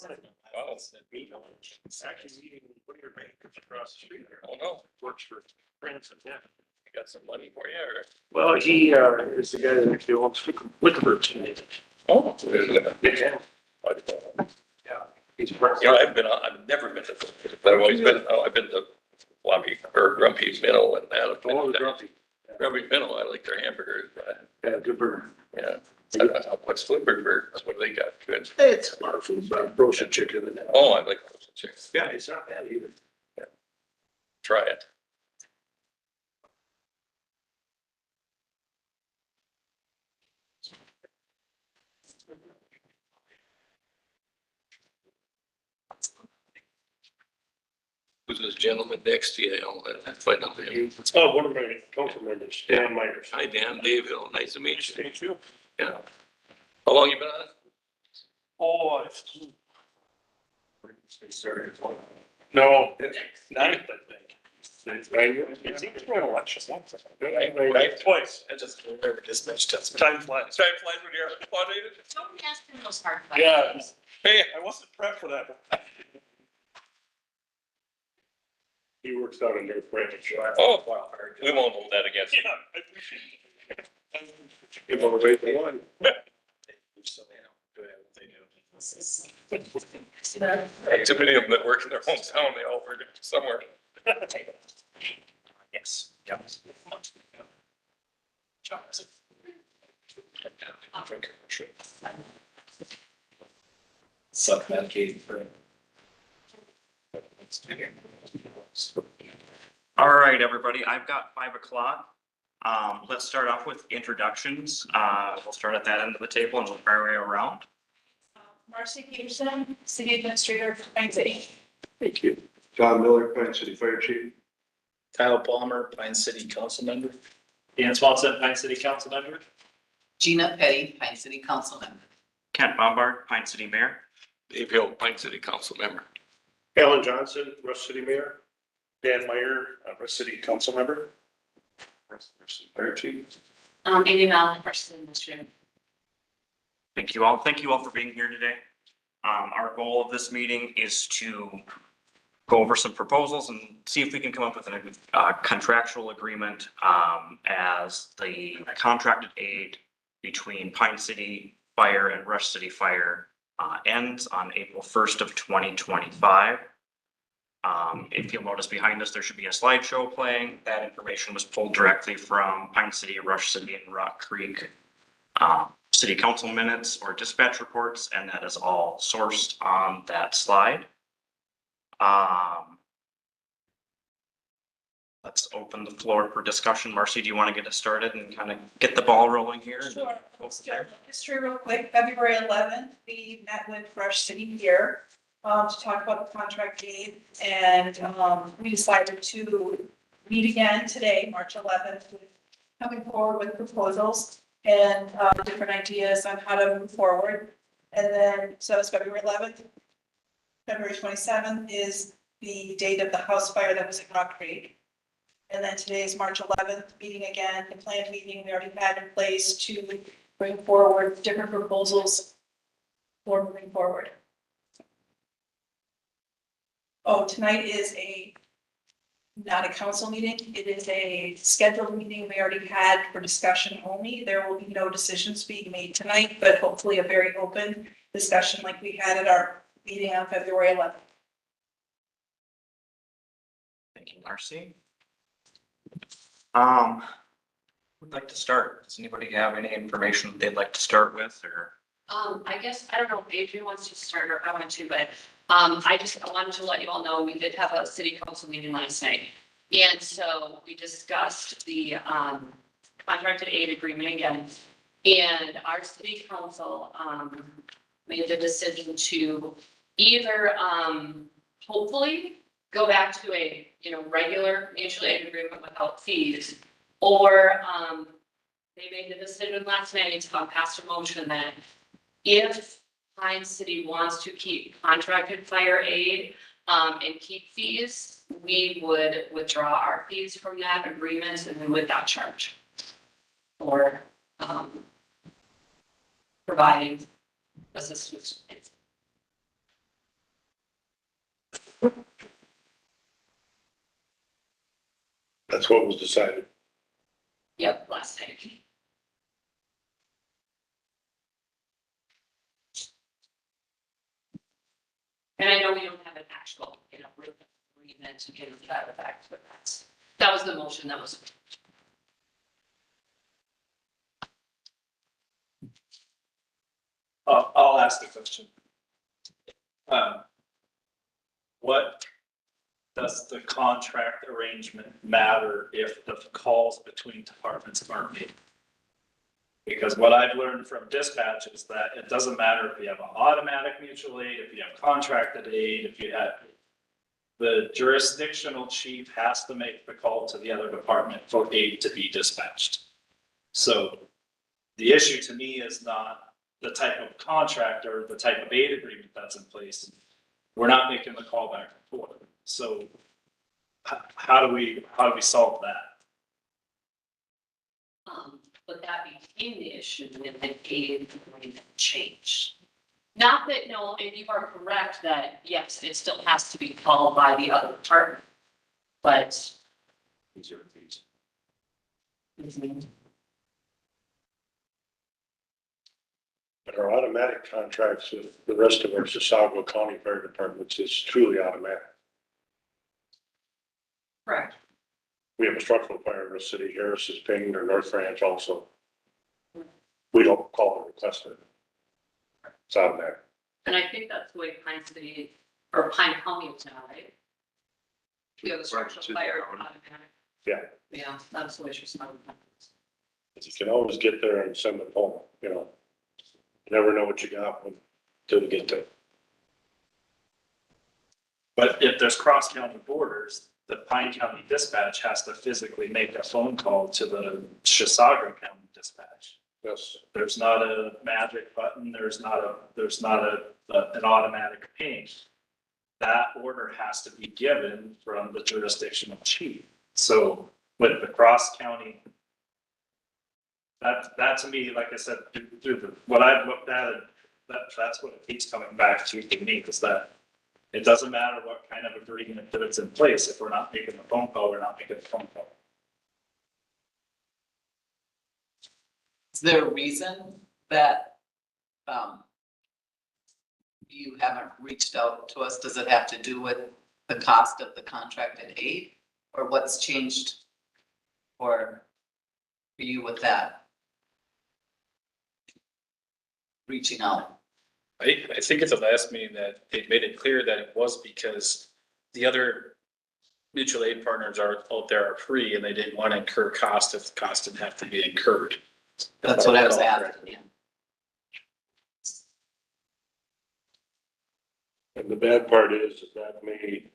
Wow. It's actually meeting one of your bankers across the street there. Oh, no. Works for Branson, yeah. You got some money for you or? Well, he, is the guy that actually owns Wickenburg. Oh. Yeah. Yeah. He's. You know, I've never been to, but I've always been, I've been to Floppy or Grumpy's Minnow and that. Oh, the grumpy. Grumpy Minnow, I like their hamburgers, but, Yeah, good burger. yeah. What's Flipper Burgers? What do they got? Good. It's a lot of food, but roasted chicken and that. Oh, I like roasted chicken. Yeah, it's not bad either. Try it. Who's this gentleman next to you? I'll find out him. Oh, one of my council members, Dan Myers. Hi, Dan, Dave Hill. Nice to meet you. Thank you. Yeah. How long you been on it? Oh, no, ninth, I think. It's each one election. Twice. I just remember this much stuff. Time flies. Time flies when you're applauded. Don't be asking those hard Yeah. questions. Hey, I wasn't prepped for that. He works out in North Branch. oh, we won't hold that against you. Yeah, I appreciate it. Give them away for one. So they don't do what they do. See that? Too many of them that work in their hometown, they all work somewhere. Yes. Yeah. Suck Medicaid for. All right, everybody, I've got 5 o'clock. Let's start off with introductions. We'll start at that end of the table and work our way around. Marcy Peterson, City Administrator for Pine City. Thank you. John Miller, Pine City Fire Chief. Kyle Palmer, Pine City Council Member. Dan Swanson, Pine City Council Member. Gina Petty, Pine City Council Member. Kent Bombard, Pine City Mayor. Dave Hill, Pine City Council Member. Alan Johnson, Rush City Mayor. Dan Meyer, Rush City Council Member. Rush City Fire Chief. Amy Mallon, our City Administrator. Thank you all. Thank you all for being here today. Our goal of this meeting is to go over some proposals and see if we can come up with a contractual agreement as the contracted aid between Pine City Fire and Rush City Fire ends on April 1st of 2025. If you'll notice behind us, there should be a slideshow playing. That information was pulled directly from Pine City, Rush City, and Rock Creek city council minutes or dispatch reports, and that is all sourced on that slide. Let's open the floor for discussion. Marcy, do you want to get us started and kind of get the ball rolling here? Sure. Let's do history real quick. February 11th, we met with Rush City here to talk about the contract aid. And we decided to meet again today, March 11th, coming forward with proposals and different ideas on how to move forward. And then, so it's February 11th. February 27th is the date of the house fire that was in Rock Creek. And then today is March 11th, meeting again, the planned meeting we already had in place to bring forward different proposals for moving forward. Oh, tonight is not a council meeting. It is a scheduled meeting we already had for discussion only. There will be no decisions being made tonight, but hopefully a very open discussion like we had at our meeting on February 11th. Thank you, Marcy. Would like to start. Does anybody have any information they'd like to start with, or? I guess, I don't know if Adrian wants to start or I want to, but I wanted to let you all know, we did have a city council meeting last night. And so we discussed the contracted aid agreement again. And our city council made the decision to either hopefully go back to a, regular mutual aid agreement without fees, or they made the decision last night to pass a motion that if Pine City wants to keep contracted fire aid and keep fees, we would withdraw our fees from that agreement and we would not charge for providing assistance. That's what was decided. Yep, last night. And I know we don't have an actual, written agreement to get that effect, but that was the motion that was. I'll ask the question. What does the contract arrangement matter if the calls between departments aren't made? Because what I've learned from dispatch is that it doesn't matter if you have an automatic mutual aid, if you have contracted aid, if you have. The jurisdictional chief has to make the call to the other department for aid to be dispatched. So the issue to me is not the type of contract or the type of aid agreement that's in place. We're not making the call back and forth. So how do we solve that? But that became the issue when the aid agreement changed. Not that, no, and you are correct that, yes, it still has to be called by the other department, but. But our automatic contracts with the rest of our Chisago County Fire Departments is truly automatic. Correct. We have a structural fire in the city, Harris is paying their North Branch also. We don't call and request it. It's automatic. And I think that's the way Pine City, or Pine County is now, right? We have a structural fire automatic. Yeah. Yeah, that's the way she's talking about. You can always get there and send it home, you know. You never know what you got until you get there. But if there's cross-county borders, the Pine County dispatch has to physically make a phone call to the Chisago County dispatch. Yes. There's not a magic button, there's not an automatic ping. That order has to be given from the jurisdictional chief. So with the cross-county, that to me, like I said, through what I've looked at, that's what it keeps coming back to me, is that it doesn't matter what kind of agreement that it's in place. If we're not making the phone call, we're not making the phone call. Is there a reason that you haven't reached out to us? Does it have to do with the cost of the contracted aid, or what's changed for you with that? Reaching out. I think at the last meeting that they made it clear that it was because the other mutual aid partners are out there are free and they didn't want to incur cost if the cost didn't have to be incurred. That's what I was asking. And the bad part is that may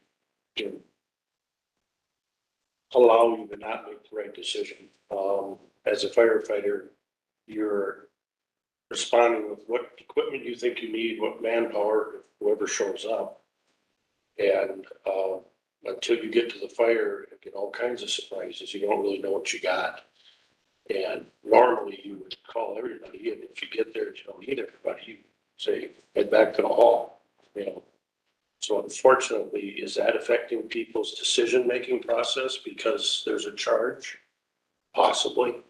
allow you to not make the right decision. As a firefighter, you're responding with what equipment you think you need, what manpower, whoever shows up. And until you get to the fire and get all kinds of surprises, you don't really know what you got. And normally you would call everybody, and if you get there and you don't need everybody, you say, head back to the hall, you know. So unfortunately, is that affecting people's decision-making process because there's a charge? Possibly.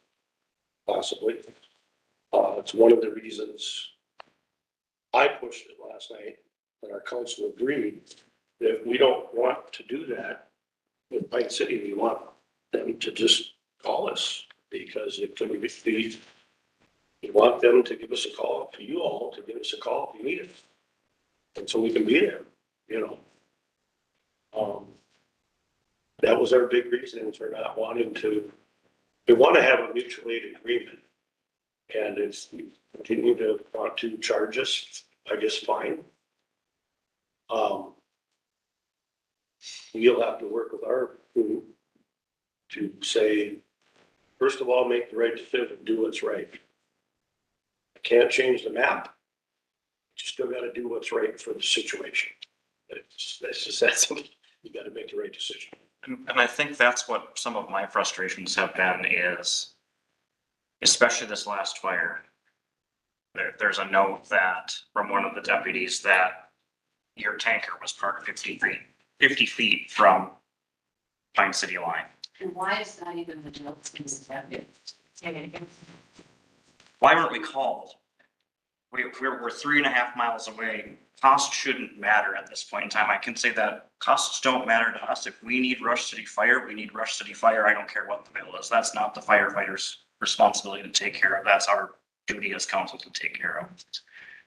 It's one of the reasons I pushed it last night, and our council agreed that we don't want to do that with Pine City. We want them to just call us because it can be, we want them to give us a call, to you all to give us a call if you need it. And so we can be there, you know. That was our big reason for not wanting to, we want to have a mutual aid agreement. And if you continue to want to charge us, I guess fine. We'll have to work with our group to say, first of all, make the right decision, do what's right. I can't change the map. You still got to do what's right for the situation. That's just that simple. You got to make the right decision. And I think that's what some of my frustrations have been is, especially this last fire. There's a note that from one of the deputies that your tanker was part of 53 50 feet from Pine City line. And why is that even the notes in the statute? Why weren't we called? We're 3.5 miles away. Cost shouldn't matter at this point in time. I can say that costs don't matter to us. If we need Rush City Fire, we need Rush City Fire. I don't care what the bill is. That's not the firefighter's responsibility to take care of. That's our duty as council to take care of.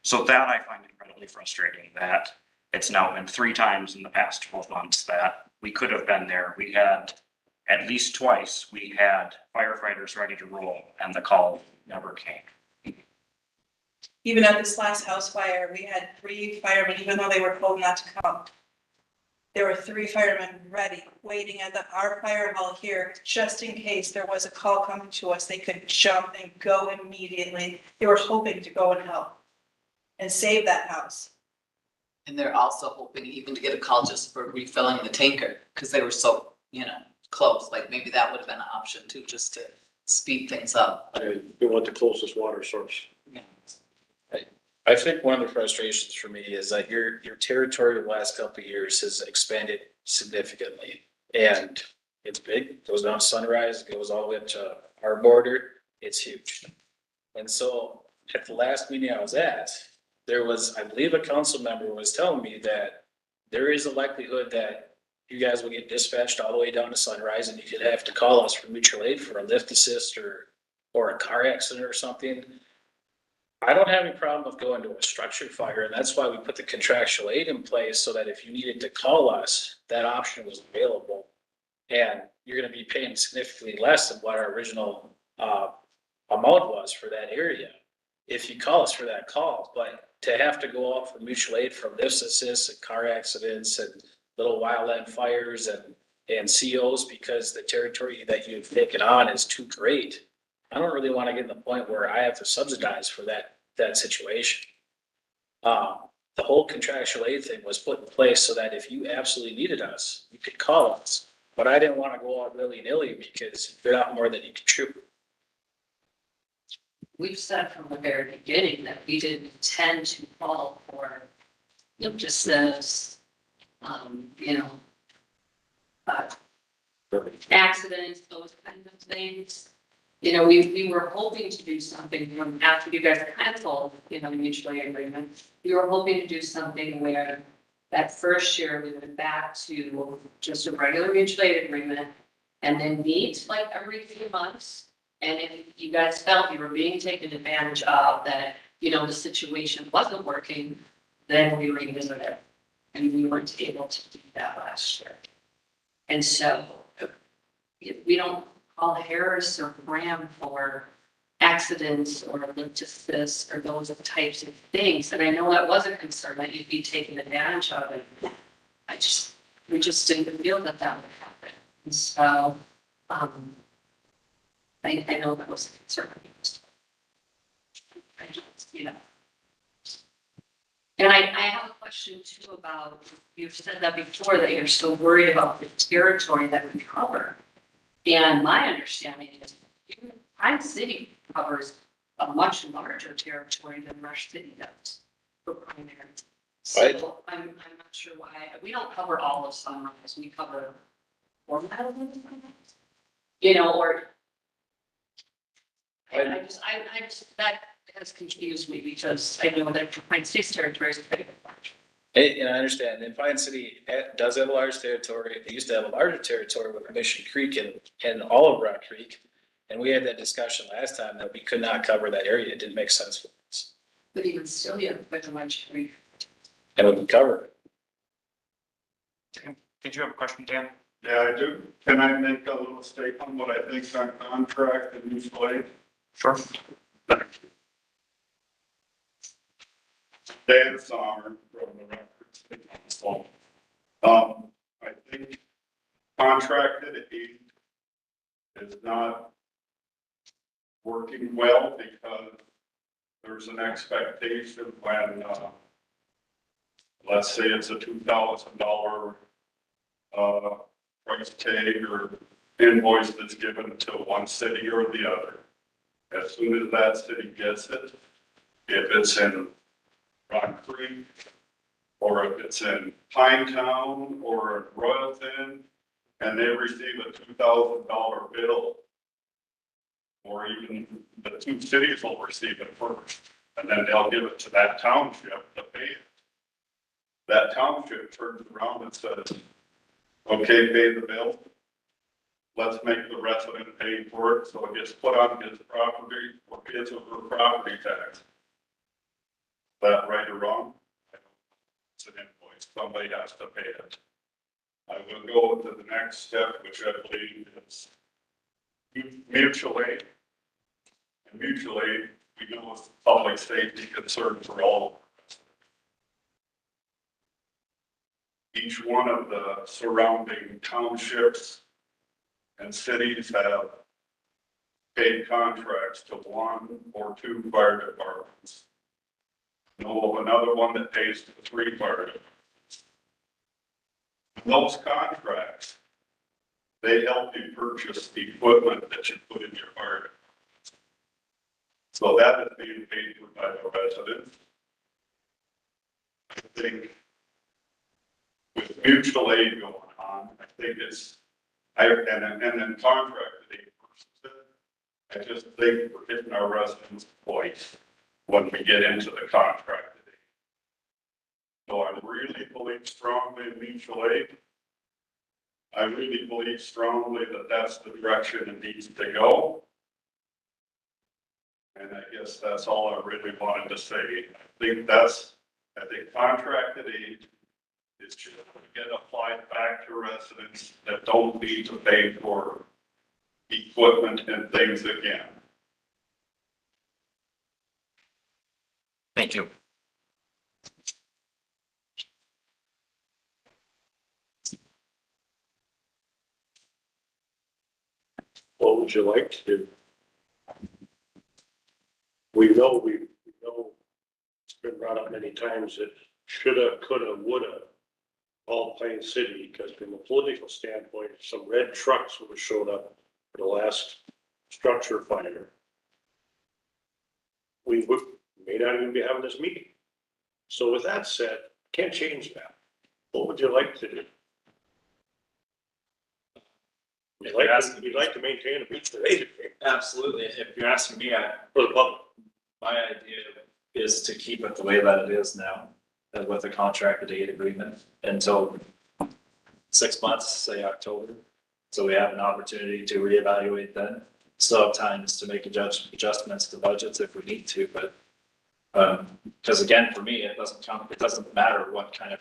So that I find incredibly frustrating, that it's now been 3 times in the past 12 months that we could have been there. We had at least twice, we had firefighters ready to roll and the call never came. Even at this last house fire, we had 3 firemen, even though they were told not to come. There were 3 firemen ready, waiting at our fire hall here, just in case there was a call coming to us, they could jump and go immediately. They were hoping to go and help and save that house. And they're also hoping even to get a call just for refilling the tanker, because they were so, close, like maybe that would have been an option too, just to speed things up. We want the closest water source. I think one of the frustrations for me is that your territory the last couple of years has expanded significantly. And it's big, goes down to Sunrise, goes all the way up to our border, it's huge. And so at the last meeting I was at, there was, I believe a council member was telling me that there is a likelihood that you guys will get dispatched all the way down to Sunrise and you could have to call us for mutual aid for a lift assist or a car accident or something. I don't have any problem with going to a structured fire, and that's why we put the contractual aid in place, so that if you needed to call us, that option was available. And you're gonna be paying significantly less than what our original amount was for that area, if you call us for that call. But to have to go out for mutual aid for lift assists and car accidents and little wildland fires and COs because the territory that you've taken on is too great, I don't really want to get to the point where I have to subsidize for that situation. The whole contractual aid thing was put in place so that if you absolutely needed us, you could call us. But I didn't want to go out willy-nilly because you're not more than you can chew. We've said from the very beginning that we didn't intend to call for, just this, accidents, those kinds of things. We were hoping to do something after you guys canceled, mutual aid agreement. We were hoping to do something where that first year we went back to just a regular mutual aid agreement and then meet like every few months. And if you guys felt you were being taken advantage of, that, the situation wasn't working, then we revisit it. And we weren't able to do that last year. And so if we don't call Harris or Graham for accidents or lift assist or those types of things, and I know that was a concern that you'd be taken advantage of, and we just didn't feel that would happen. And so, I know that was a concern. And I have a question too about, you've said that before, that you're so worried about the territory that we cover. And my understanding is Pine City covers a much larger territory than Rush City does for primary. So I'm not sure why, we don't cover all of Sunrise, we cover 4 miles of Sunrise. Or I just, that has confused me because I know that Pine City's territory is pretty large. And I understand, and Pine City does have a large territory. They used to have a larger territory with Mission Creek and all of Rock Creek. And we had that discussion last time that we could not cover that area. It didn't make sense for us. But even still, you have quite a large area. And we can cover it. Did you have a question, Dan? Yeah, I do. Can I make a little statement, what I think on contract and mutual aid? Sure. Dan Sommer from the Records Council. I think contracted aid is not working well because there's an expectation when, let's say it's a $2,000 price tag or invoice that's given to one city or the other. As soon as that city gets it, if it's in Rock Creek or or if it's in Pine Town or in Royalton, and they receive a $2,000 bill, or even the two cities will receive it first, and then they'll give it to that township to pay it. That township turns around and says, okay, pay the bill. Let's make the resident pay for it, so it gets put on his property or his or her property tax. Is that right or wrong? It's an invoice, somebody has to pay it. I will go to the next step, which I believe is mutual aid. And mutual aid, we know is a public safety concern for all. Each one of the surrounding townships and cities have paid contracts to one or two fire departments. Know of another one that pays to 3 fire departments. Those contracts, they help you purchase the equipment that you put in your fire department. So that is being paid for by the residents. I think with mutual aid going on, I think it's, and then contracted aid versus it. I just think we're hitting our residents' voice when we get into the contracted aid. So I really believe strongly in mutual aid. I really believe strongly that that's the direction it needs to go. And I guess that's all I really wanted to say. I think contracted aid is just to get applied back to residents that don't need to pay for equipment and things again. Thank you. What would you like to do? We know it's been brought up many times that shoulda, coulda, woulda, all Plain City, because from a political standpoint, if some red trucks would have showed up for the last structure fire, we may not even be having this meeting. So with that said, can't change that. What would you like to do? We'd like to maintain a mutual aid agreement Absolutely. If you're asking me, for the public. my idea is to keep it the way that it is now, with a contracted aid agreement until 6 months, say October. So we have an opportunity to reevaluate then. Still have times to make adjustments to budgets if we need to, but because again, for me, it doesn't matter what kind of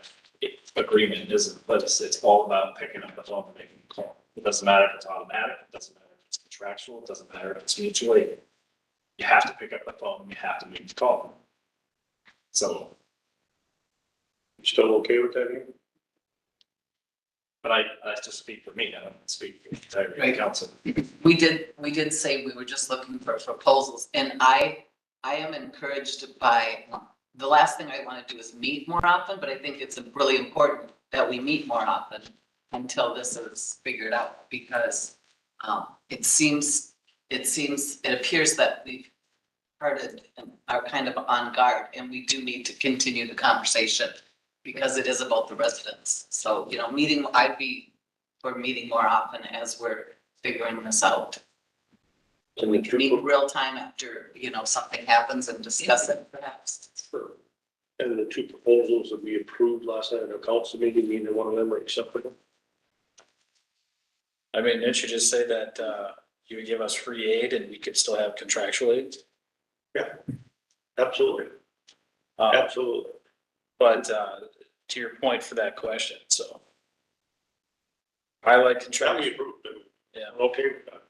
agreement it is, but it's all about picking up the phone and making a call. It doesn't matter if it's automatic, it doesn't matter if it's contractual, it doesn't matter if it's mutual aid. You have to pick up the phone and you have to make the call. So, You still okay with that? Ian? but I just speak for me, I don't speak for the entire Right. council. We did say we were just looking for proposals, and I am encouraged by, the last thing I want to do is meet more often, but I think it's really important that we meet more often until this is figured out, because it appears that we've heard and are kind of on guard, and we do need to continue the conversation because it is about the residents. So, I'd be for meeting more often as we're figuring this out. And We the can two, meet real time after, something happens and discuss it perhaps. and the two proposals that we approved last night at our council meeting, neither one of them are acceptable. I mean, didn't you just say that, you would give us free aid and we could still have contractual aid? Absolutely, Uh, absolutely. But, to your point for that question, so. I like That we contractual, approved it. yeah, I'm okay with that.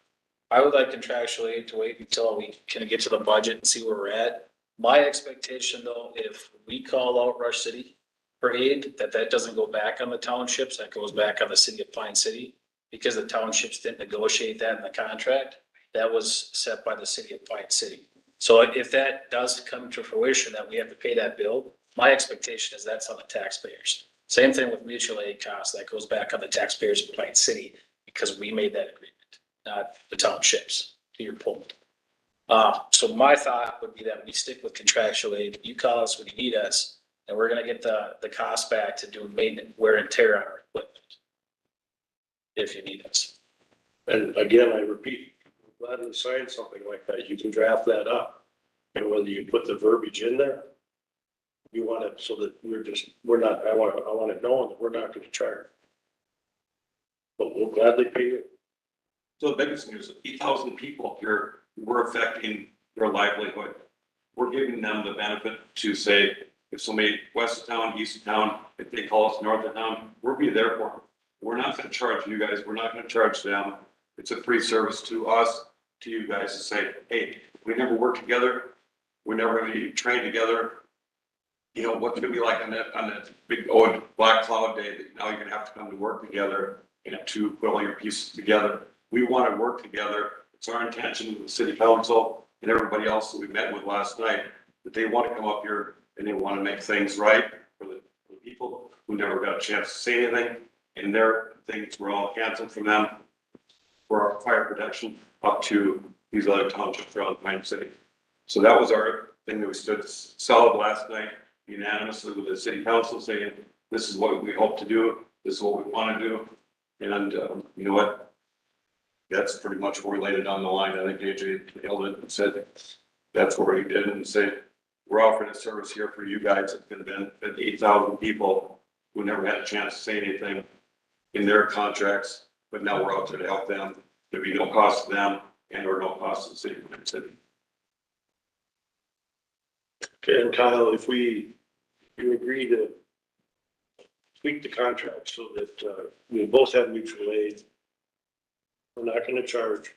I would like contractual aid to wait until we can get to the budget and see where we're at. My expectation though, if we call out Rush City for aid, that doesn't go back on the townships, that goes back on the city of Pine City. Because the townships didn't negotiate that in the contract, that was set by the city of Pine City. So if that does come to fruition, that we have to pay that bill, my expectation is that's on the taxpayers. Same thing with mutual aid costs, that goes back on the taxpayers of Pine City, because we made that agreement, not the townships, to your point. So my thought would be that we stick with contractual aid, you call us when you need us, And we're gonna get the cost back to do maintenance, wear and tear on our equipment. If you need us. And again, I repeat, gladly sign something like that. You can draft that up. And whether you put the verbiage in there, you want it so that we're not, I want it known that we're not gonna charge. But we'll gladly pay you. So the biggest news, 8,000 people here, we're affecting their livelihood. We're giving them the benefit to say, if somebody west of town, east of town, if they call us north of town, we'll be there for them. We're not gonna charge you guys, we're not gonna charge them. It's a free service to us, to you guys to say, hey, we never worked together, we're never gonna be trained together. You know, what's it gonna be like on that big old black cloud day that now you're gonna have to come to work together and to put all your pieces together. We wanna work together. It's our intention with the city council and everybody else that we met with last night, that they wanna come up here and they wanna make things right for the people who never got a chance to say anything. And their things were all canceled from them for our fire protection up to these other townships around Pine City. So that was our thing that we stood solid last night, unanimously with the city council saying, this is what we hope to do, this is what we want to do. And you know what? That's pretty much where we laid it on the line. I think AJ nailed it and said, that's where he did and say, we're offering a service here for you guys. It's going to benefit 8,000 people who never had a chance to say anything in their contracts, but now we're out there to help them. There'd be no cost to them and or no cost to the city of Pine City. Okay, and Kyle, if you agree to tweak the contract so that, we both have mutual aid, we're not gonna charge,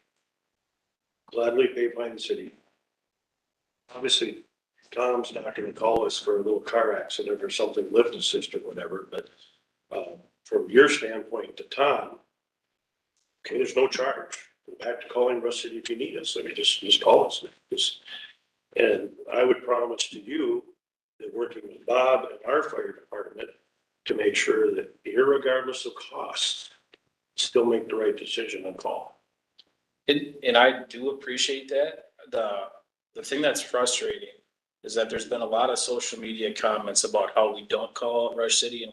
gladly pay Pine City. Obviously, Tom's not gonna call us for a little car accident or something, lift assist or whatever, but, from your standpoint to Tom, okay, there's no charge. Go back to calling Russ City if you need us. I mean, just call us. And I would promise to you that working with Bob and our fire department to make sure that irregardless of costs, still make the right decision on call. And I do appreciate that. The thing that's frustrating is that there's been a lot of social media comments about how we don't call Rush City and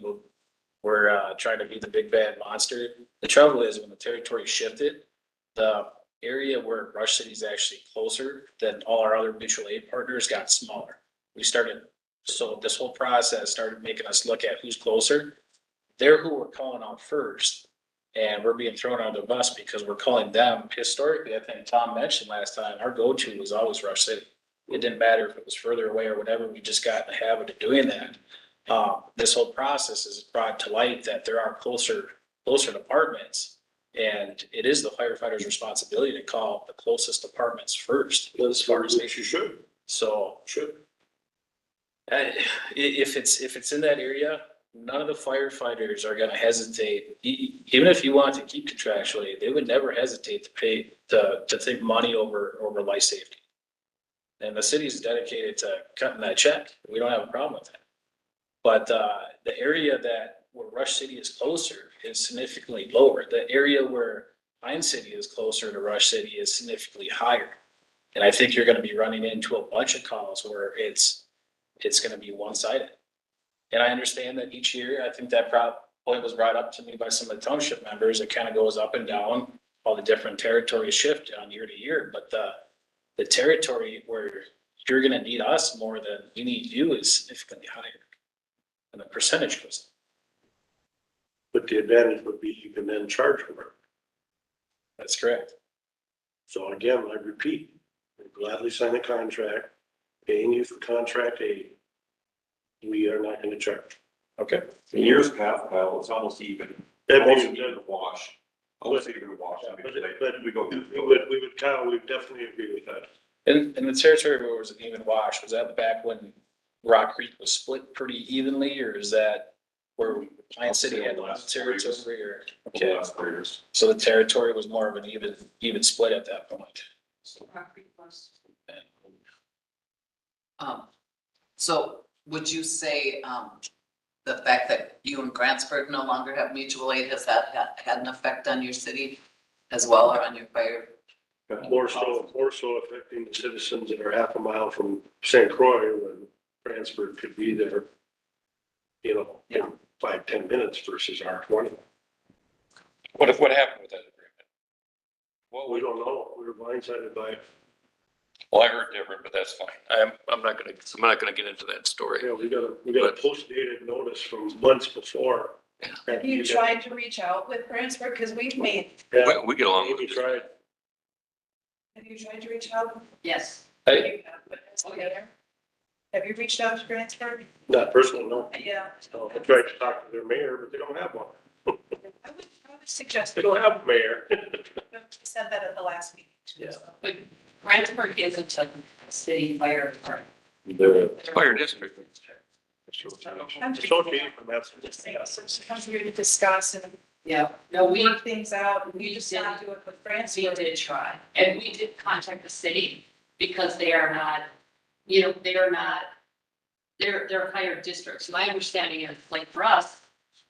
we're trying to be the big bad monster. The trouble is when the territory shifted, the area where Rush City is actually closer than all our other mutual aid partners got smaller. So this whole process started making us look at who's closer. They're who we're calling out first. And we're being thrown under the bus because we're calling them. Historically, I think Tom mentioned last time, our go-to was always Rush City. It didn't matter if it was further away or whatever, we just got in the habit of doing that. This whole process has brought to light that there are closer departments. And it is the firefighter's responsibility to call the closest departments first. As far as You should. So Should. if it's in that area, none of the firefighters are gonna hesitate. Even if you want to keep contractually, they would never hesitate to pay, to take money over life safety. And the city's dedicated to cutting that check. We don't have a problem with that. But, the area where Rush City is closer is significantly lower. The area where Pine City is closer to Rush City is significantly higher. And I think you're gonna be running into a bunch of calls where it's gonna be one-sided. And I understand that each year, I think that point was brought up to me by some of the township members. It kind of goes up and down, all the different territories shift on year to year, but the territory where you're gonna need us more than we need you is significantly higher. And the percentage goes up. But the advantage would be you can then charge more. That's correct. So again, I repeat, we gladly sign a contract, paying you for contract aid. We are not gonna charge. Okay. In years past, Kyle, it's almost even. That Almost means- even a wash. Almost even a wash. But We go. we would, Kyle, we would definitely agree with that. And the territory where it was an even wash, was that back when Rock Creek was split pretty evenly, or is that where Pine City had the last territory or? Okay, Last 3 years. so the territory was more of an even split at that point. So would you say, the fact that you and Grantsburg no longer have mutual aid, has that had an effect on your city as well, or on your fire? More so affecting the citizens that are half a mile from St. Croix when Transfer could be there. you know, in 5-10 minutes versus our 20. What happened with that agreement? What We don't know. We were blindsided by it. well, I heard different, but that's fine. I'm not gonna get into that story. Yeah, we got a post-dated notice from months before. Have you tried to reach out with Brandsburg? Because we've made, Yeah, We get along with we it. tried. have you tried to reach out? Yes. You have, but it's okay. Have you reached out to Brandsburg? Not personally, no. Yeah. No, I tried to talk to their mayor, but they don't have one. I would suggest They don't have a mayor. we said that at the last meeting. too, Yeah. so. But Brandsburg isn't a city fire department. The Fire district. I'm just- association, that's. Just saying, sometimes we're going to discuss and Yeah, no, we work things out, and we we just did- not do it with We Brandsburg. did try, and we did contact the city because they are not, you know, they are not, they're higher districts. My understanding is, like, for us,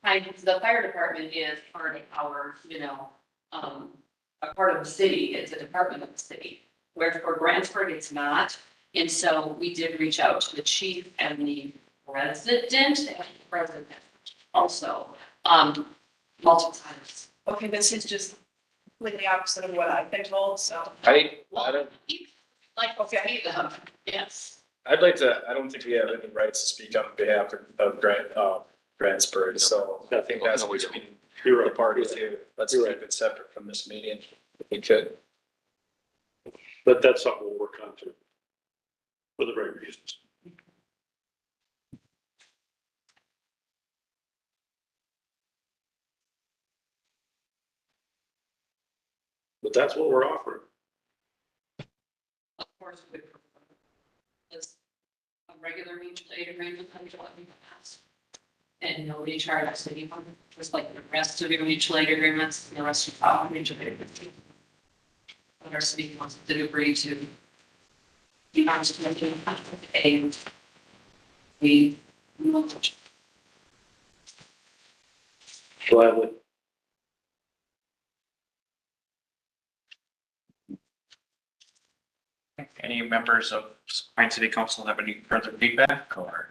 the fire department is part of our, you know, a part of the city, it's a department of the city. Where for Brandsburg, it's not. And so we did reach out to the chief and the president also, multiple times. Okay, this is just completely opposite of what I've been told, so. I Well, don't, like, okay, them, yes. I'd like to, I don't think we have any rights to speak on behalf of Brandsburg, so I think that's No, we don't. between You're the right. parties here. Let's You're keep it separate from this meeting. If we could. But that's something we'll work on too. For the right reasons. But that's what we're offering. Of course, we is a regular mutual aid agreement under what we passed. And nobody charged us anyone, just like the rest of your mutual aid agreements, and the rest of our mutual aid agreements. But our city council did agree to be honest with you, and we Gladly. Any members of Pine City Council have any further feedback or?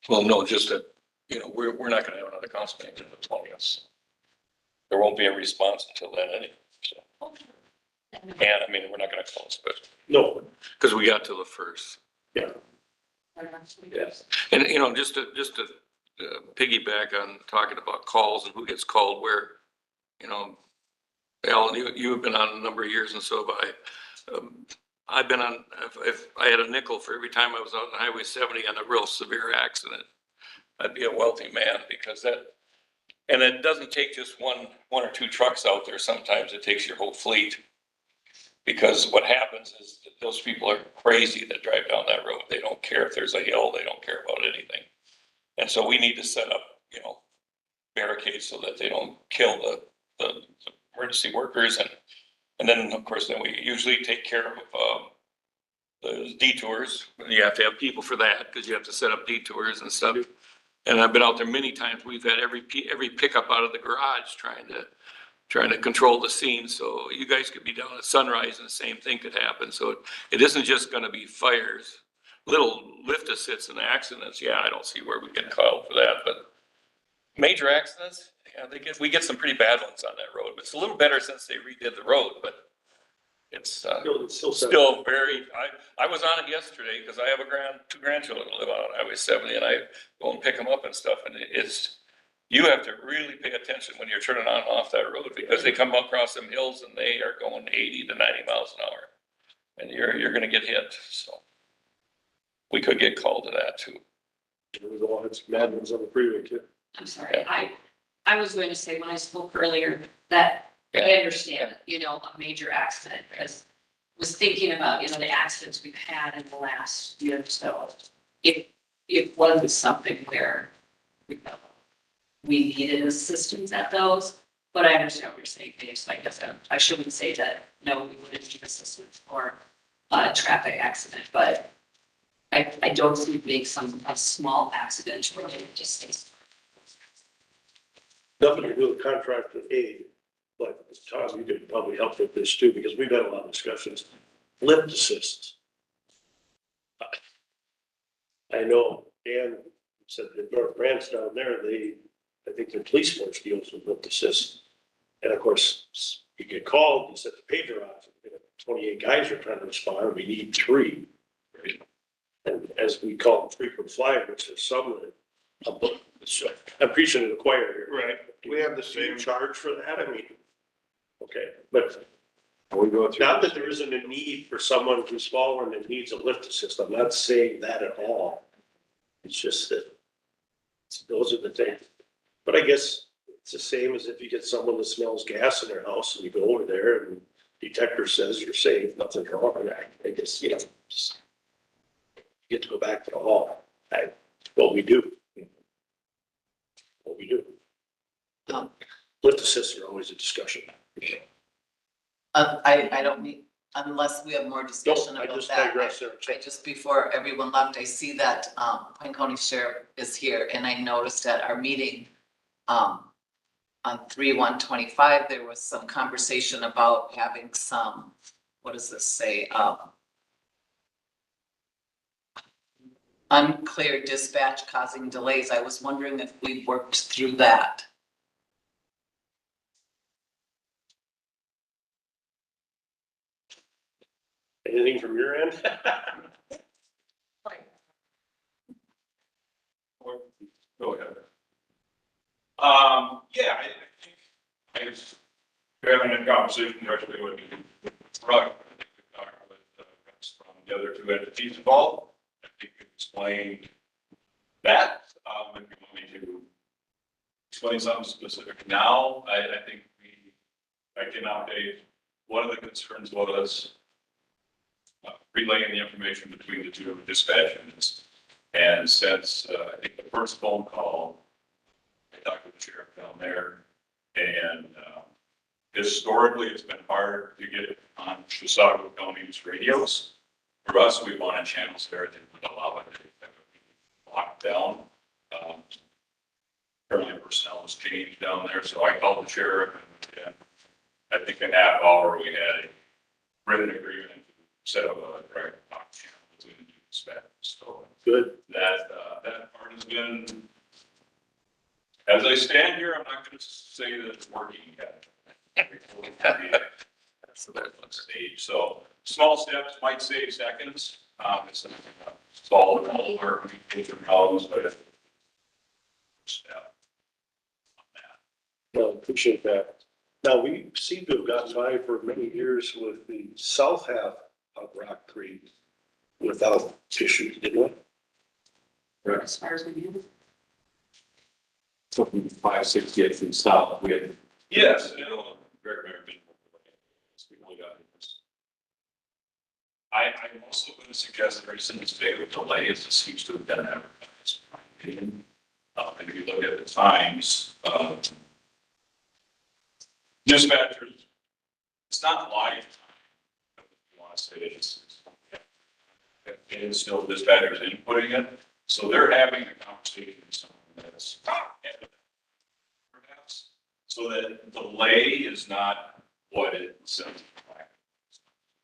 Well, no, just that, you know, we're not gonna have another council meeting until the 20th. There won't be a response until then anyway, so. And I mean, we're not gonna close, but, No, because we got till the first. yes. And, you know, just to piggyback on talking about calls and who gets called where, you know, Alan, you've been on a number of years and so have I. I've been on, if I had a nickel for every time I was out on Highway 70 on a real severe accident, I'd be a wealthy man because that, and it doesn't take just one or two trucks out there. Sometimes it takes your whole fleet. Because what happens is that those people are crazy that drive down that road. They don't care if there's a hill. They don't care about anything. And so we need to set up, you know, barricades so that they don't kill the emergency workers. And then, of course, then we usually take care of the detours. You have to have people for that because you have to set up detours and stuff. And I've been out there many times. We've had every pickup out of the garage trying to control the scene. So you guys could be down at sunrise and the same thing could happen. So it isn't just gonna be fires, little lift assits and accidents. Yeah, I don't see where we get called for that, but major accidents, yeah, we get some pretty bad ones on that road. It's a little better since they redid the road, but it's still very, I was on it yesterday because I have two grandchildren who live on Highway 70 and I go and pick them up and stuff. And you have to really pay attention when you're turning on and off that road because they come across them hills and they are going 80 to 90 miles an hour. And you're gonna get hit, so. We could get called to that too. There's a lot of bad ones on the freeway too. I'm sorry, I was going to say when I spoke earlier that I understand, you know, a major accident, because I was thinking about, you know, the accidents we've had in the last year or so. It wasn't something where, you know, we needed assistance at those, but I understand what you're saying, Dave, so I guess I shouldn't say that, no, we wouldn't need assistance for a traffic accident, but I don't see it being a small accident related to safety. Nothing to do with contract with aid, but Tom, you could probably help with this too, because we've had a lot of discussions. Lift assists. I know Dan said that North Branch down there, I think their police force deals with lift assist. And of course, you get called, you set the pager off, 28 guys are trying to respond, we need 3. Right? And as we call them frequent flyers, there's some that, I'm preaching to the choir here. Right. We have the same charge for that, I mean, okay, but We go through. not that there isn't a need for someone who's smaller and needs a lift assist, I'm not saying that at all. It's just that those are the things. But I guess it's the same as if you get someone that smells gas in their house and you go over there and detector says you're safe, nothing's wrong. I guess, just get to go back to the hall. What we do. What we do. Um, Lift assists are always a discussion. I don't need, unless we have more discussion No, I about just that. digress there. I just, before everyone left, I see that, Pine County Sheriff is here, and I noticed at our meeting, on 3/1/25, there was some conversation about having some, what does this say? Unclear dispatch causing delays. I was wondering if we worked through that. Anything from your end? Go ahead. Yeah, I think I was having a conversation directly with Rug. I think we talked with reps from the other 2 entities involved. I think we explained that. If you want me to explain something specific now, I think I can update. One of the concerns was relaying the information between the 2 dispatch units. And since I think the first phone call, I talked with the sheriff down there, and historically, it's been hard to get on Chisago County's radios. For us, we wanted channels there that would allow it to be locked down. Apparently personnel was changed down there, so I called the sheriff, and I think in that hour, we had a written agreement to set up a direct lock channel between the 2 dispatches. So Good. that part has been, as I stand here, I'm not going to say that it's working yet. That's the bad one. Stage, so small steps might save seconds. It's solve all our communication problems, but it's step on that. Well, appreciate that. Now, we seem to have gotten by for many years with the south half of Rock Creek without issues, didn't we? As far as we knew. Something 568 from south, we had. Yes, very minimal. We only got this. I'm also going to suggest there isn't as big of a delay as it seems to have been advertised. In my opinion. And if you look at the times, dispatchers, it's not live time. If you want to say it is still dispatchers inputting it. So they're having a conversation with someone that's perhaps, so that delay is not what it says. I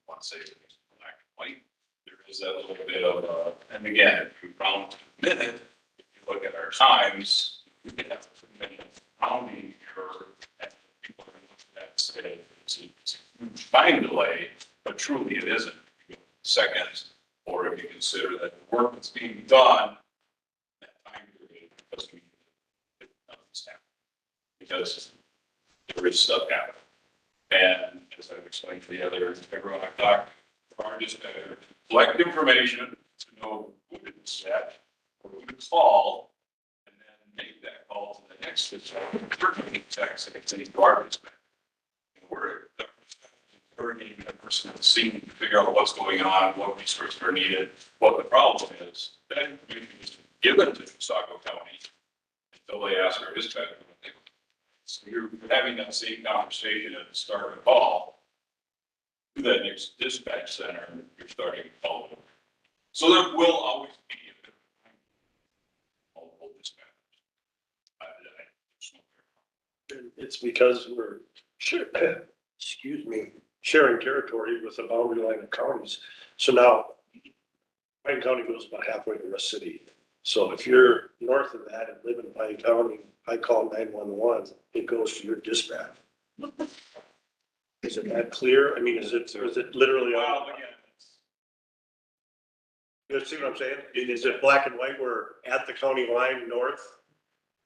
want to say it's black and white. There is that little bit of, and again, if you round to a minute, if you look at our times, we can have a minute rounding error, and people are looking at that and say it's a huge time delay, but truly it isn't. Seconds, or if you consider that the work that's being done, that time period doesn't mean that nothing's happening. Because there is stuff happening. And as I've explained to the other, everyone I've talked to, our dispatcher, collect information to know who to dispatch, or who to call, and then make that call to the next dispatcher. Text and it's any garbage. We're encouraging the person at the scene to figure out what's going on, what resources are needed, what the problem is. Then we can just give it to Saco County until they ask our dispatcher. So you're having that same conversation at the start of the call to that next dispatch center, you're starting to call them. So there will always be a bit of time. Multiple dispatchers. And it's because we're, excuse me, sharing territory with the boundary line of counties. So now Pine County goes about halfway to Rush City. So if you're north of that and live in Pine County, I call 911, it goes to your dispatch. Is it that clear? I mean, is it literally? Well, again, You see what I'm saying? Is it black and white where at the county line north?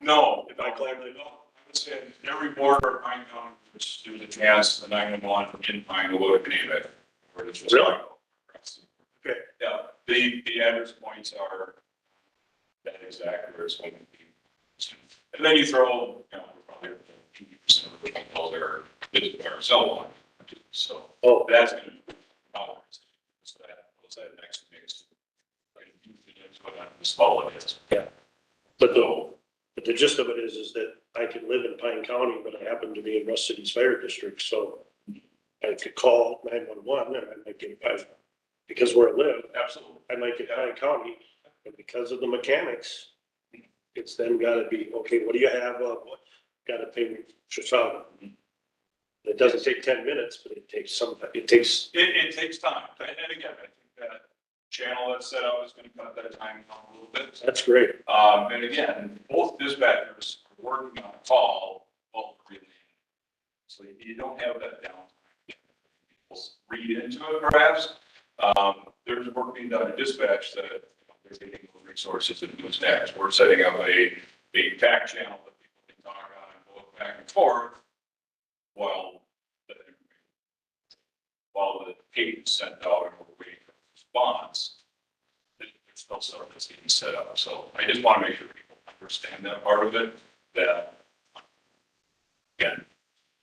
no, If I claim no, I would say every border of Pine County, which there's a chance the 911 in Pine will name it. Where it's just Really? like, Okay. yeah, the address points are that exact where it's going to be. And then you throw, you know, probably 50% of the people there are cell phone. So Oh, that's going to be so that next mix. Small it is. but the gist of it is that I can live in Pine County, but I happen to be in Rush City's fire district, so I could call 911 and I might get, because where I live, Absolutely. I might get Pine County, and because of the mechanics, it's then gotta be, okay, what do you have, gotta pay me Chisago. It doesn't take 10 minutes, but it takes It takes time. And again, I think that channel that's set up is going to cut that time down a little bit. that's great. And again, both dispatchers are working on a call while relaying. So you don't have that downtime. People read into it perhaps. There's work being done in dispatch that they're getting resources and doing stats. We're setting up a back channel that people can talk on and go back and forth while the tape is sent out and we're waiting for a response. There's still stuff that's getting set up. So I just want to make sure people understand that part of it, that again,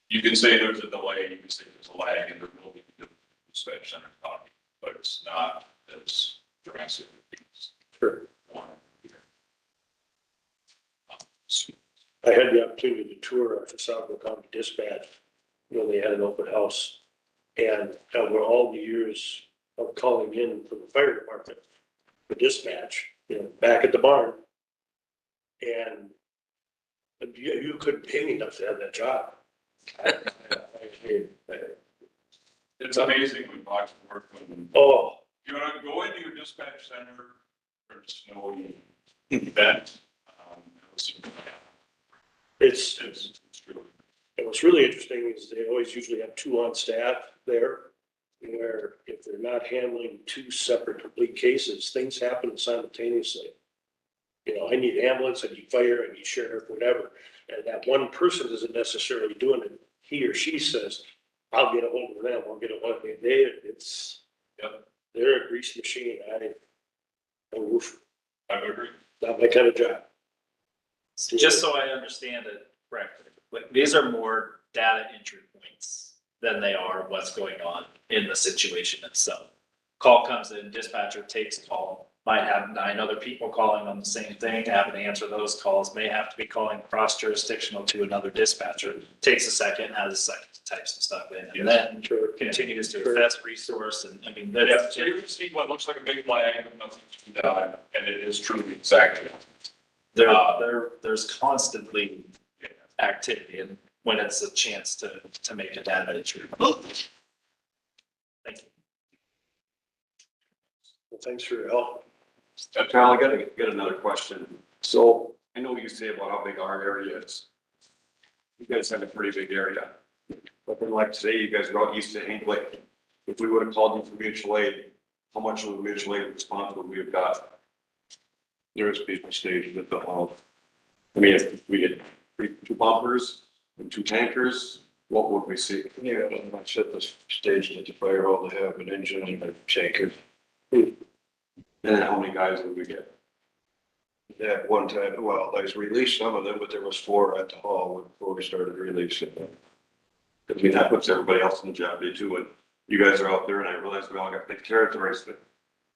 you can say there's a delay, you can say there's a lag in the ability to dispatch center copy, but it's not as drastic as Sure. one. I had the opportunity to tour our Chisago County Dispatch when they had an open house. And over all the years of calling in from the fire department, the dispatch, back at the barn. And you couldn't pay me enough to have that job. It's amazing when Box work when Oh, you want to go into your dispatch center, there's no event. it's, It's really. and what's really interesting is they always usually have two on staff there. Where if they're not handling two separate complete cases, things happen simultaneously. I need ambulance, I need fire, I need sheriff, whatever. And that one person isn't necessarily doing it. He or she says, I'll get a hold of them, I'll get a hold of them. They're a grease machine. I agree. Not my kind of job. Just so I understand it correctly, these are more data entry points than they are what's going on in the situation itself. Call comes in, dispatcher takes call, might have 9 other people calling on the same thing, having to answer those calls, may have to be calling cross jurisdictional to another dispatcher. Takes a second, has a second to type some stuff in, and then continues to assess resource, and I mean, Yeah, that's. so you see what looks like a big flag and nothing's been done, and it is truly exactly. There's constantly activity, and when it's a chance to make a data entry. Thank you. Well, thanks for your help. Kyle, I gotta get another question. So I know you say about how big our area is. You guys have a pretty big area. But then like today, you guys are out east of Hinkley. If we would have called you for mutual aid, how much of a mutual aid response would we have got? There is people stationed at the hall. I mean, if we had 2 bumpers and 2 tankers, what would we see? Yeah, I set the station at the fire hall to have an engine and a tanker. And then how many guys would we get? At one time, well, I released some of them, but there was 4 at the hall before we started releasing them. I mean, that puts everybody else in the jeopardy too. And you guys are out there and I realize we all got big territories, but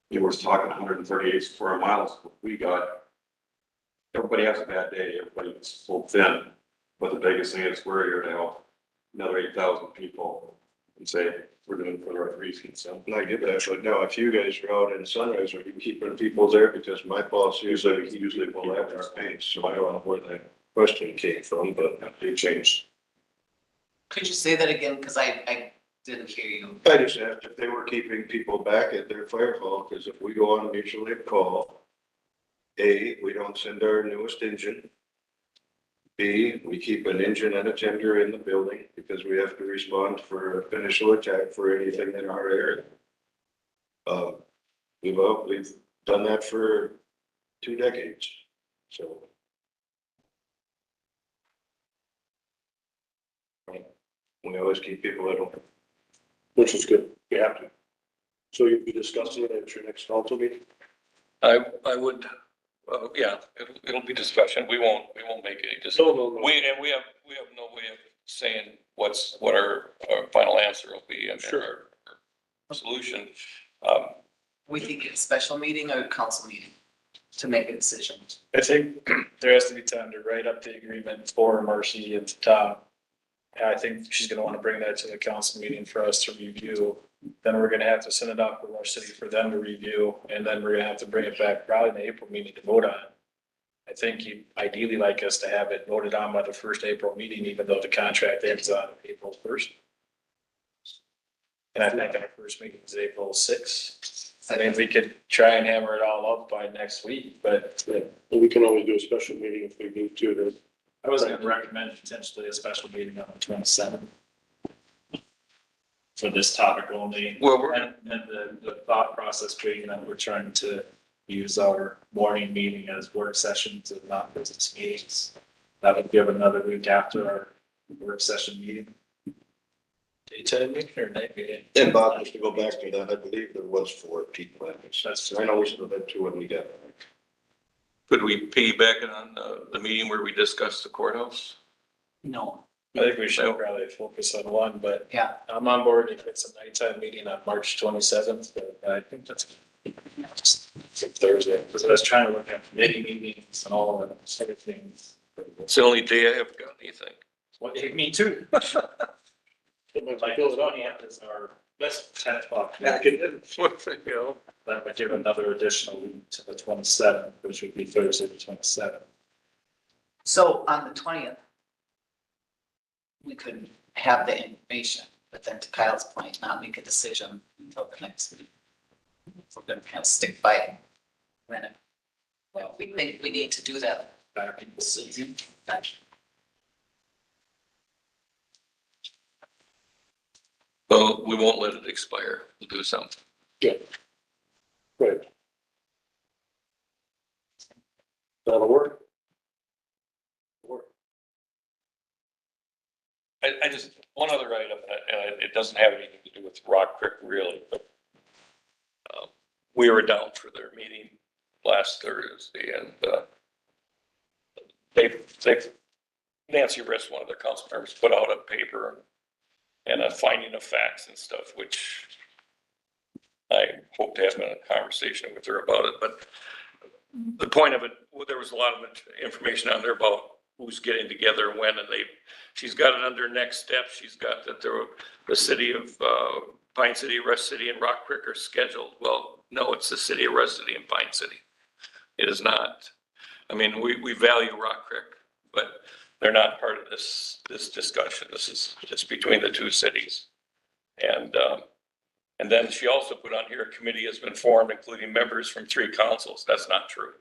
you were talking 138 square miles. We got, everybody has a bad day. Everybody gets full thin. But the biggest thing is we're here to help another 8,000 people and say, we're doing it for the right reasons. So And I get that, but now if you guys are out in Sunrise, are you keeping people there? Because my boss usually will have our pace, so I don't know where that question came from, but they changed. Could you say that again? Because I didn't hear you. I just asked if they were keeping people back at their fire hall, because if we go on a mutual aid call A, we don't send our newest engine. B, we keep an engine and a tender in the building because we have to respond for a initial attack for anything in our area. We've done that for 2 decades, so. We always keep people at home. Which is good. You have to. So you'll be discussing it at your next council meeting? I would, yeah, it'll be discussion. We won't make any decision. No. We have no way of saying what our final answer will be and Sure. our solution. We think it's a special meeting or a council meeting to make a decision. I think there has to be time to write up the agreement for Marcy and Tom. And I think she's gonna wanna bring that to the council meeting for us to review. Then we're gonna have to send it off to Rush City for them to review, and then we're gonna have to bring it back probably in the April meeting to vote on. I think you'd ideally like us to have it voted on by the first April meeting, even though the contract ends on April 1st. And I think our first meeting is April 6th. I mean, we could try and hammer it all up by next week, but Yeah, and we can always do a special meeting if we need to, then. I was gonna recommend potentially a special meeting on the 27th. For this topic only. Well, And the thought process being that we're trying to use our morning meeting as work sessions and not business meetings. That would give another week after our work session meeting. daytime meeting or night meeting? And Bob, just to go back to that, I believe there was 14 planners. That's I know we still had 2 when we got there. Could we piggyback it on the meeting where we discussed the courthouse? No, I think we should probably focus on one, but yeah, I'm on board if it's a nighttime meeting on March 27th, but I think that's just Thursday. because I was trying to look at committee meetings and all of those sort of things. It's the only day I haven't got anything. Well, me too. Like Fill it up. 20th is our best 10 o'clock. Back it in. You know, That would give another additional week to the 27th, which would be Thursday, the 27th. so on the 20th, we could have the information, but then to Kyle's point, not make a decision until the next week. We're gonna kind of stick by it. When, well, we think we need to do that. Back in the season. well, we won't let it expire. We'll do something. Right. That'll work. I just, one other item, and it doesn't have anything to do with Rock Creek really, but we were down for their meeting last Thursday and Nancy Rist, one of their council members, put out a paper and a finding of facts and stuff, which I hope to have a conversation with her about it, but the point of it, there was a lot of information on there about who's getting together and when, and she's got it under next steps. She's got that the city of Pine City, Rush City and Rock Creek are scheduled. Well, no, it's the city of Rush City and Pine City. It is not. I mean, we value Rock Creek, but they're not part of this discussion. This is just between the 2 cities. And then she also put on here, a committee has been formed, including members from 3 councils. That's not true.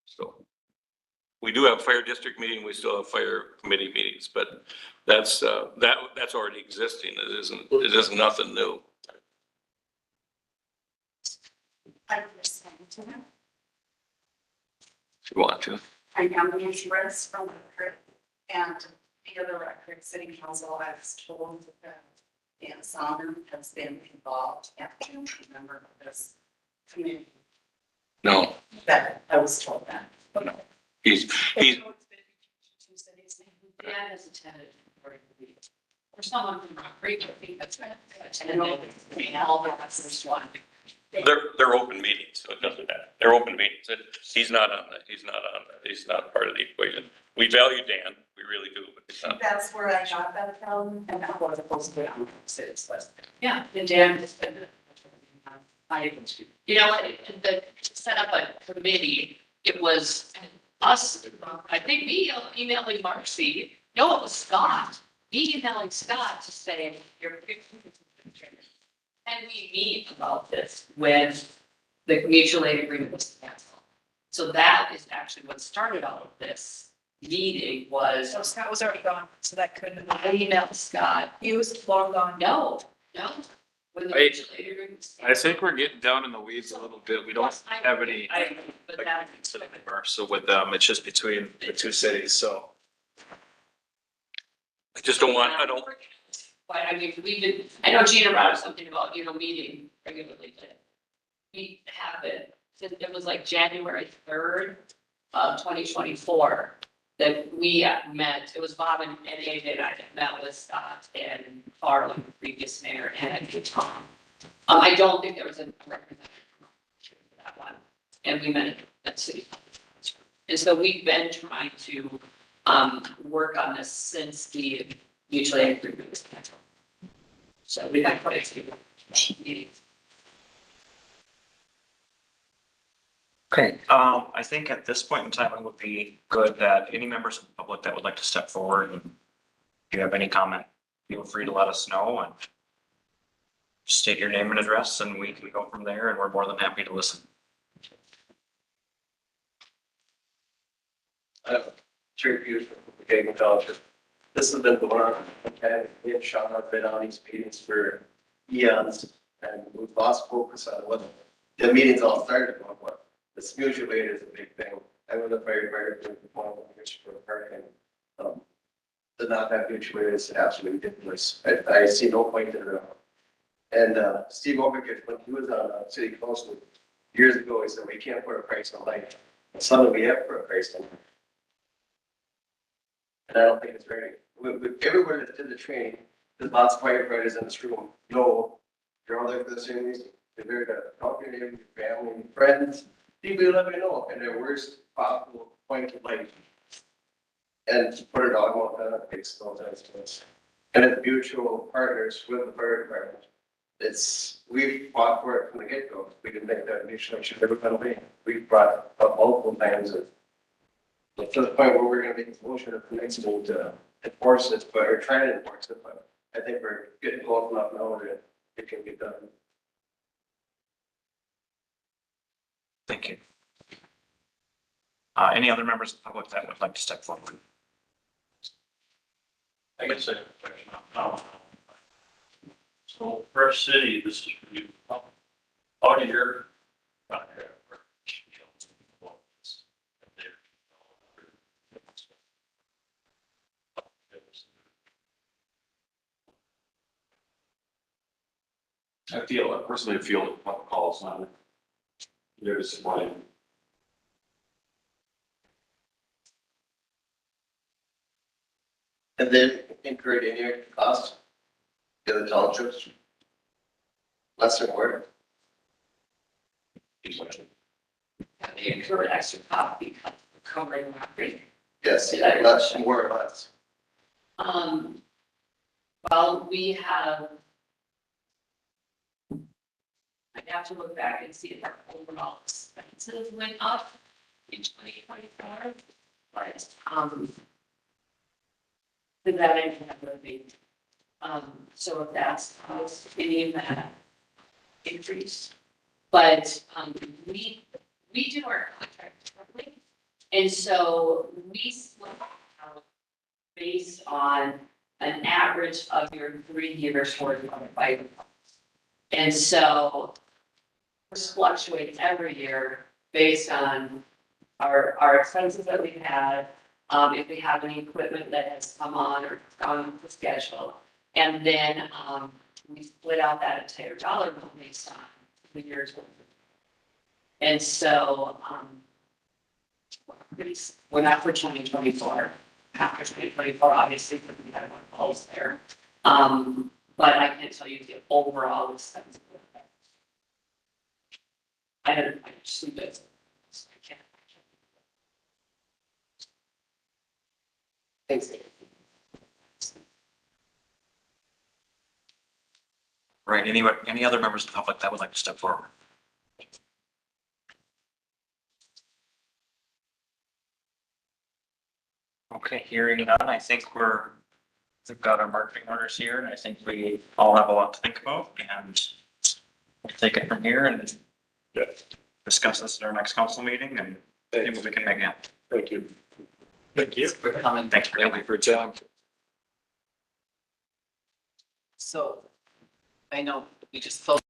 So we do have fire district meeting, we still have fire committee meetings, but that's already existing. It isn't nothing new. I understand to them. If you want to. I am the insurance from Record and the other Record City Council, I was told that Dan Solomon has been involved and been a member of this committee. No, That, I was told that. he's, Dan has attended. Or someone from Rock Creek, I think that's right. Attended all the rest one. they're open meetings, so it doesn't matter. They're open meetings. He's not on that. He's not part of the equation. We value Dan, we really do, but it's not. That's where I got that from, and that was supposed to be on the list. Yeah, and Dan has been. You know, the, set up a committee, it was us, I think me emailing Marcy, no, it was Scott. Me emailing Scott to say, you're. And we meet about this when the mutual aid agreement was canceled. So that is actually what started all of this meeting was, So Scott was already gone, so that couldn't have I been. emailed Scott, He was long gone. no, no. When the I- mutual aid agreement I think we're getting down in the weeds a little bit. We don't have any But that. agreements anymore. So with them, it's just between the two cities, so. I just don't want, I don't, But I mean, we did, I know Gina brought up something about, meeting regularly, but we have it, it was like January 3rd of 2024 that we met, it was Bob and AJ and I that met with Scott and Farland, previous mayor, and Tom. I don't think there was a representative for that one, and we met at city. And so we've been trying to, work on this since the mutual aid agreement was canceled. So we've had quite a few meetings. Okay, I think at this point in time, it would be good that any members of the public that would like to step forward and if you have any comment, feel free to let us know and just state your name and address and we can go from there and we're more than happy to listen. True views from the Gagan Township. This has been the one, and me and Sean have been on these meetings for eons, and we've lost focus on what the meetings all started on, what this mutual aid is a big thing. I was a very one of the which for hurricane. To not have mutual aid is absolutely ridiculous. I see no point in it. And Steve Ovick, when he was on city council years ago, he said, we can't put a price on life. And suddenly we have put a price on life. And I don't think it's very, everybody that did the training, there's lots of firefighters in this room, know you're all there for the same reason. You're there to help your neighbors, your family, friends, people you never know, in their worst possible point of life. And to put a dog on that, it makes no sense to us. And it's mutual partners with the fire department. We've fought for it from the get-go. We didn't make that mutual, should never been away. We've brought up multiple times to the point where we're gonna make a motion at the next meeting to enforce it, but, or try to enforce it, but I think we're getting close enough now that it can be done. Thank you. Any other members of the public that would like to step forward? I guess I have a question. So Fresh City, this is for you. How do your contract work? I personally feel that public calls on it. There's one. And then incurred any extra costs to the townships? Less or more? They incurred extra copy covering property. Yes, Did I- less, more or less. Well, we have. I'd have to look back and see if our overall expenses went up in 2024. But, the that I have with me. So if that's caused any of that increase. But, we do our contract differently. And so we split out based on an average of your 3 years worth of fiber. And so this fluctuates every year based on our expenses that we've had, if we have any equipment that has come on or gone off the schedule. And then, we split out that entire dollar amount based on the year's worth. And so, we're not for 2024. After 2024, obviously, because we had one pulse there. But I can't tell you the overall expense. I just need it. I can't. Thanks. Right, any other members of the public that would like to step forward? Okay, hearing none, I think we've got our marketing orders here and I think we all have a lot to think about and we'll take it from here and discuss this at our next council meeting and maybe we can make it. Thank you. Thank you. For coming. Thanks for Thank coming. you for your time. So I know we just focused